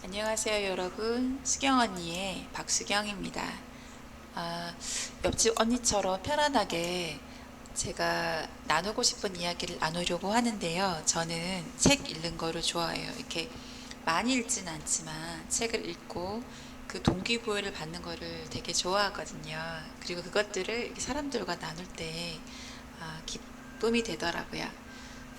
안녕하세요 여러분, 수경 언니의 박수경입니다. 옆집 언니처럼 편안하게 제가 나누고 싶은 이야기를 나누려고 하는데요. 저는 책 읽는 거를 좋아해요. 이렇게 많이 읽진 않지만 책을 읽고 그 동기부여를 받는 거를 되게 좋아하거든요. 그리고 그것들을 이렇게 사람들과 나눌 때 기쁨이 되더라고요.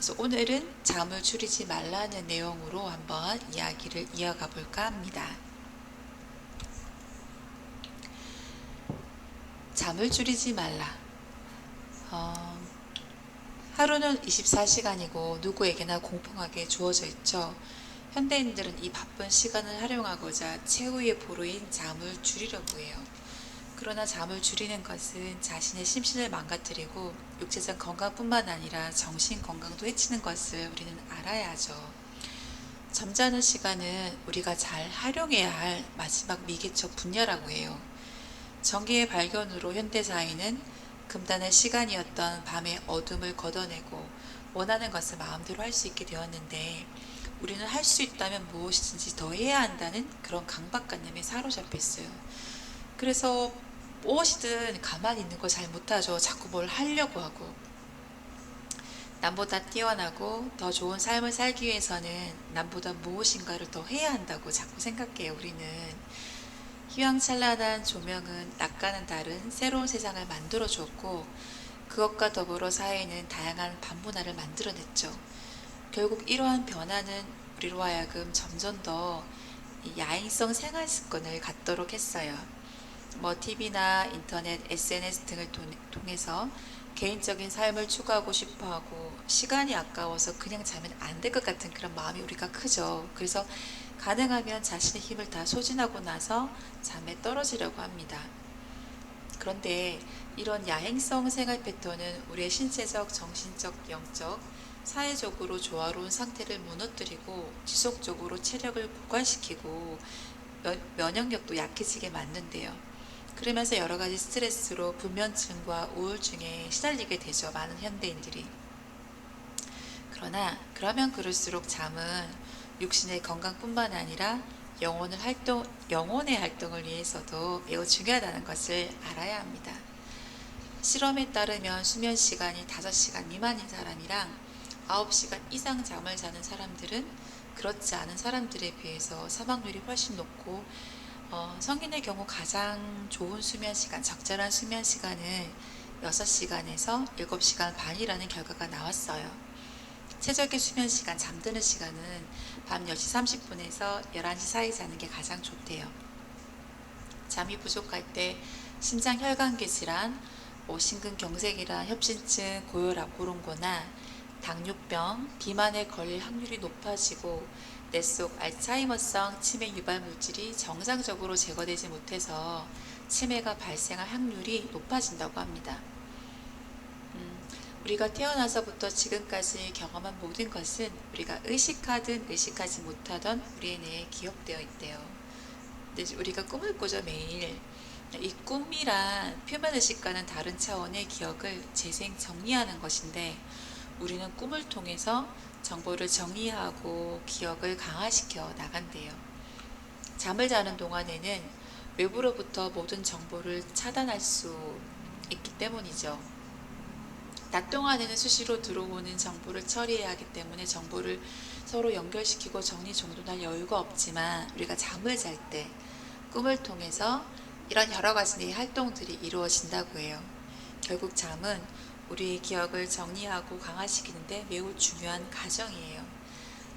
그래서 오늘은 잠을 줄이지 말라는 내용으로 한번 이야기를 이어가 볼까 합니다. 잠을 줄이지 말라. 어, 하루는 24시간이고 누구에게나 공평하게 주어져 있죠. 현대인들은 이 바쁜 시간을 활용하고자 최후의 보루인 잠을 줄이려고 해요. 그러나 잠을 줄이는 것은 자신의 심신을 망가뜨리고 육체적 건강뿐만 아니라 정신 건강도 해치는 것을 우리는 알아야 하죠. 잠자는 시간은 우리가 잘 활용해야 할 마지막 미개척 분야라고 해요. 전기의 발견으로 현대사회는 금단의 시간이었던 밤의 어둠을 걷어내고 원하는 것을 마음대로 할 수 있게 되었는데, 우리는 할 수 있다면 무엇이든지 더 해야 한다는 그런 강박관념에 사로잡혀 있어요. 그래서 무엇이든 가만히 있는 거 잘 못하죠. 자꾸 뭘 하려고 하고. 남보다 뛰어나고 더 좋은 삶을 살기 위해서는 남보다 무엇인가를 더 해야 한다고 자꾸 생각해요, 우리는. 휘황찬란한 조명은 낮과는 다른 새로운 세상을 만들어 주었고, 그것과 더불어 사회는 다양한 반문화를 만들어냈죠. 결국 이러한 변화는 우리로 하여금 점점 더 야행성 생활 습관을 갖도록 했어요. TV나 인터넷, SNS 등을 통해서 개인적인 삶을 추구하고 싶어 하고, 시간이 아까워서 그냥 자면 안 될 것 같은 그런 마음이 우리가 크죠. 그래서 가능하면 자신의 힘을 다 소진하고 나서 잠에 떨어지려고 합니다. 그런데 이런 야행성 생활 패턴은 우리의 신체적, 정신적, 영적, 사회적으로 조화로운 상태를 무너뜨리고 지속적으로 체력을 고갈시키고 면역력도 약해지게 만든대요. 그러면서 여러 가지 스트레스로 불면증과 우울증에 시달리게 되죠, 많은 현대인들이. 그러면 그럴수록 잠은 육신의 건강뿐만 아니라 영혼의 활동을 위해서도 매우 중요하다는 것을 알아야 합니다. 실험에 따르면 수면 시간이 5시간 미만인 사람이랑 9시간 이상 잠을 자는 사람들은 그렇지 않은 사람들에 비해서 사망률이 훨씬 높고, 성인의 경우 가장 좋은 수면 시간, 적절한 수면 시간은 6시간에서 7시간 반이라는 결과가 나왔어요. 최적의 수면 시간, 잠드는 시간은 밤 10시 30분에서 11시 사이 자는 게 가장 좋대요. 잠이 부족할 때 심장 혈관계 질환, 심근경색이나 협심증, 고혈압, 고론고나 당뇨병, 비만에 걸릴 확률이 높아지고, 뇌 속 알츠하이머성 치매 유발 물질이 정상적으로 제거되지 못해서 치매가 발생할 확률이 높아진다고 합니다. 우리가 태어나서부터 지금까지 경험한 모든 것은 우리가 의식하든 의식하지 못하던 우리의 뇌에 기억되어 있대요. 근데 우리가 꿈을 꾸죠, 매일. 이 꿈이란 표면의식과는 다른 차원의 기억을 재생 정리하는 것인데, 우리는 꿈을 통해서 정보를 정리하고 기억을 강화시켜 나간대요. 잠을 자는 동안에는 외부로부터 모든 정보를 차단할 수 있기 때문이죠. 낮 동안에는 수시로 들어오는 정보를 처리해야 하기 때문에 정보를 서로 연결시키고 정리정돈할 여유가 없지만, 우리가 잠을 잘 때 꿈을 통해서 이런 여러 가지 활동들이 이루어진다고 해요. 결국 잠은 우리의 기억을 정리하고 강화시키는데 매우 중요한 과정이에요.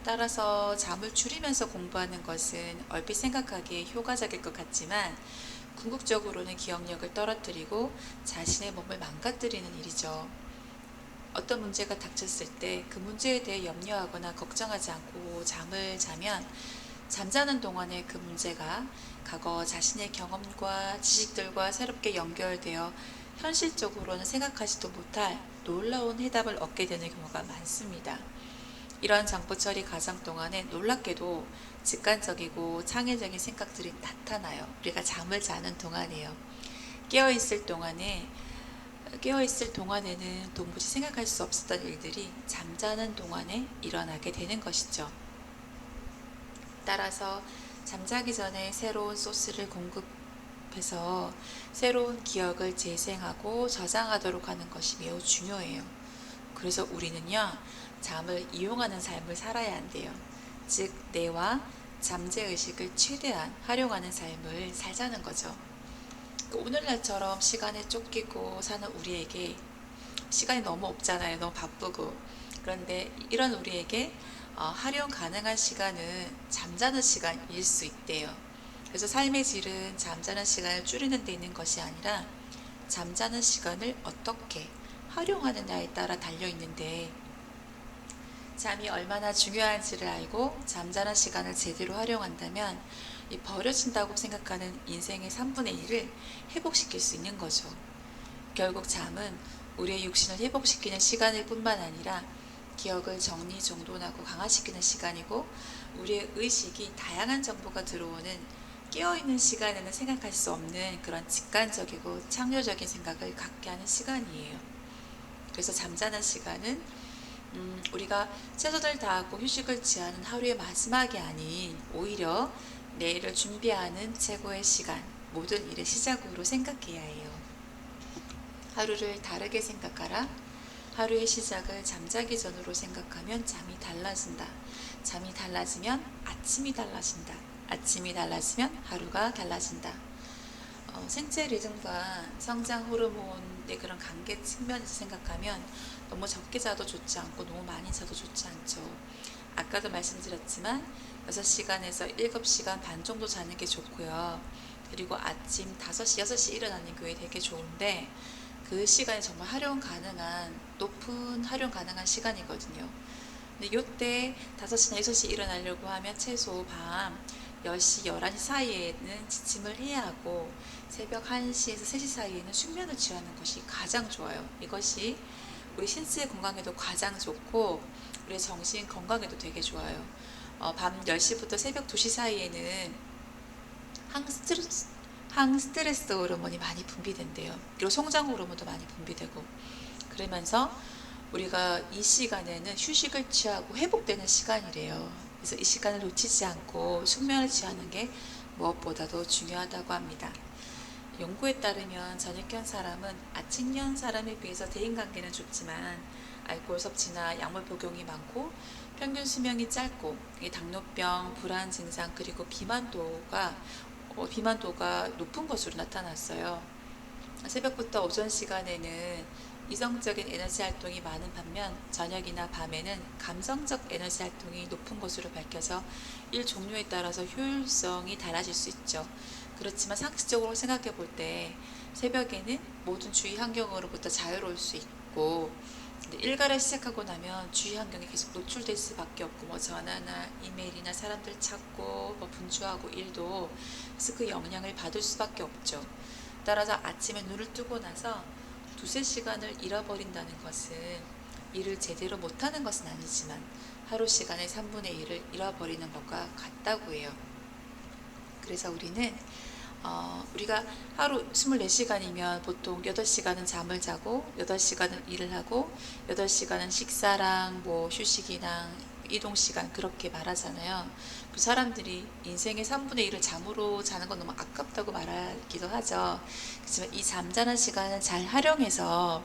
따라서 잠을 줄이면서 공부하는 것은 얼핏 생각하기에 효과적일 것 같지만, 궁극적으로는 기억력을 떨어뜨리고 자신의 몸을 망가뜨리는 일이죠. 어떤 문제가 닥쳤을 때 그 문제에 대해 염려하거나 걱정하지 않고 잠을 자면, 잠자는 동안에 그 문제가 과거 자신의 경험과 지식들과 새롭게 연결되어 현실적으로는 생각하지도 못할 놀라운 해답을 얻게 되는 경우가 많습니다. 이러한 정보 처리 과정 동안에 놀랍게도 직관적이고 창의적인 생각들이 나타나요. 우리가 잠을 자는 동안에요. 깨어있을 동안에 깨어있을 동안에는 도무지 생각할 수 없었던 일들이 잠자는 동안에 일어나게 되는 것이죠. 따라서 잠자기 전에 새로운 소스를 공급해서 새로운 기억을 재생하고 저장하도록 하는 것이 매우 중요해요. 그래서 우리는요, 잠을 이용하는 삶을 살아야 한대요. 즉, 뇌와 잠재의식을 최대한 활용하는 삶을 살자는 거죠. 오늘날처럼 시간에 쫓기고 사는 우리에게 시간이 너무 없잖아요. 너무 바쁘고. 그런데 이런 우리에게 활용 가능한 시간은 잠자는 시간일 수 있대요. 그래서 삶의 질은 잠자는 시간을 줄이는 데 있는 것이 아니라 잠자는 시간을 어떻게 활용하느냐에 따라 달려 있는데, 잠이 얼마나 중요한지를 알고 잠자는 시간을 제대로 활용한다면 이 버려진다고 생각하는 인생의 3분의 1을 회복시킬 수 있는 거죠. 결국 잠은 우리의 육신을 회복시키는 시간일 뿐만 아니라 기억을 정리정돈하고 강화시키는 시간이고, 우리의 의식이 다양한 정보가 들어오는 깨어있는 시간에는 생각할 수 없는 그런 직관적이고 창조적인 생각을 갖게 하는 시간이에요. 그래서 잠자는 시간은 우리가 최선을 다하고 휴식을 취하는 하루의 마지막이 아닌 오히려 내일을 준비하는 최고의 시간, 모든 일의 시작으로 생각해야 해요. 하루를 다르게 생각하라. 하루의 시작을 잠자기 전으로 생각하면 잠이 달라진다. 잠이 달라지면 아침이 달라진다. 아침이 달라지면 하루가 달라진다. 생체 리듬과 성장 호르몬의 그런 관계 측면에서 생각하면 너무 적게 자도 좋지 않고 너무 많이 자도 좋지 않죠. 아까도 말씀드렸지만 6시간에서 7시간 반 정도 자는 게 좋고요. 그리고 아침 5시, 6시 일어나는 게 되게 좋은데, 그 시간이 정말 높은 활용 가능한 시간이거든요. 근데 요때 5시나 6시 일어나려고 하면 최소 밤 10시, 11시 사이에는 지침을 해야 하고, 새벽 1시에서 3시 사이에는 숙면을 취하는 것이 가장 좋아요. 이것이 우리 신체 건강에도 가장 좋고 우리 정신 건강에도 되게 좋아요. 밤 10시부터 새벽 2시 사이에는 항스트레스 호르몬이 많이 분비된대요. 그리고 성장 호르몬도 많이 분비되고, 그러면서 우리가 이 시간에는 휴식을 취하고 회복되는 시간이래요. 그래서 이 시간을 놓치지 않고 숙면을 취하는 게 무엇보다도 중요하다고 합니다. 연구에 따르면 저녁형 사람은 아침형 사람에 비해서 대인관계는 좋지만 알코올 섭취나 약물 복용이 많고 평균 수명이 짧고 당뇨병, 불안 증상, 그리고 비만도가 높은 것으로 나타났어요. 새벽부터 오전 시간에는 이성적인 에너지 활동이 많은 반면 저녁이나 밤에는 감성적 에너지 활동이 높은 것으로 밝혀져 일 종류에 따라서 효율성이 달라질 수 있죠. 그렇지만 상식적으로 생각해 볼 때 새벽에는 모든 주위 환경으로부터 자유로울 수 있고, 일과를 시작하고 나면 주위 환경에 계속 노출될 수밖에 없고, 전화나 이메일이나 사람들 찾고 분주하고 일도, 그래서 그 영향을 받을 수밖에 없죠. 따라서 아침에 눈을 뜨고 나서 두세 시간을 잃어버린다는 것은 일을 제대로 못하는 것은 아니지만 하루 시간의 3분의 1을 잃어버리는 것과 같다고 해요. 그래서 우리가 하루 24시간이면 보통 8시간은 잠을 자고 8시간은 일을 하고 8시간은 식사랑 휴식이랑 이동시간 그렇게 말하잖아요. 그 사람들이 인생의 3분의 1을 잠으로 자는 건 너무 아깝다고 말하기도 하죠. 그렇지만 이 잠자는 시간을 잘 활용해서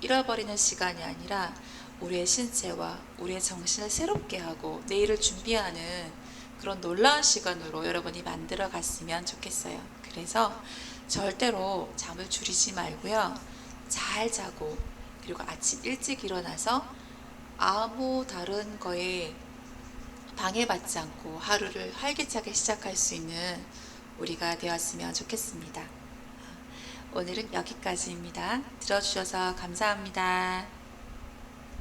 잃어버리는 시간이 아니라 우리의 신체와 우리의 정신을 새롭게 하고 내일을 준비하는 그런 놀라운 시간으로 여러분이 만들어 갔으면 좋겠어요. 그래서 절대로 잠을 줄이지 말고요. 잘 자고, 그리고 아침 일찍 일어나서 아무 다른 거에 방해받지 않고 하루를 활기차게 시작할 수 있는 우리가 되었으면 좋겠습니다. 오늘은 여기까지입니다. 들어주셔서 감사합니다.